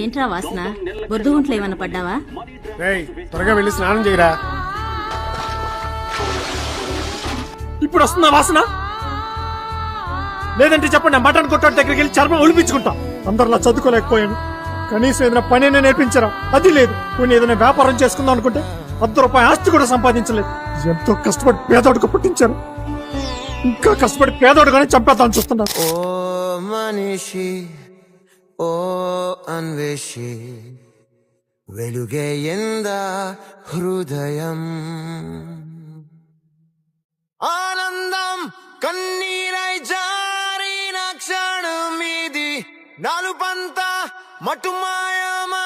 ఏంట్రా వాసన? బొద్దు గుంట్లో ఏమన్నా పడ్డావా? త్వరగా వెళ్ళి స్నానం చేయరా. ఇప్పుడు వస్తుందా వాసన? లేదంటే చెప్పండి, మటన్ కొట్టాడు దగ్గరికి వెళ్ళి చర్మం ఒలిపించుకుంటా. అందరిలా చదువుకోలేకపోయాను, కనీసం ఏదైనా పని అయినా నేర్పించరా? అది లేదు. కొన్ని ఏదైనా వ్యాపారం చేసుకుందాం అనుకుంటే ₹100 ఆస్తి కూడా సంపాదించలేదు. ఎంతో కష్టపడి పేదోడుకు పుట్టించాను, ఇంకా కష్టపడి పేదోడుగానే చంపేద్దామని చూస్తున్నా. ఓ మనిషి, ఓ అన్వేషి, వెలుగే ఎంద హృదయం, ఆనందం కన్నీరై జారిన క్షణమిది, నాలుపంత మటుమాయమైనది.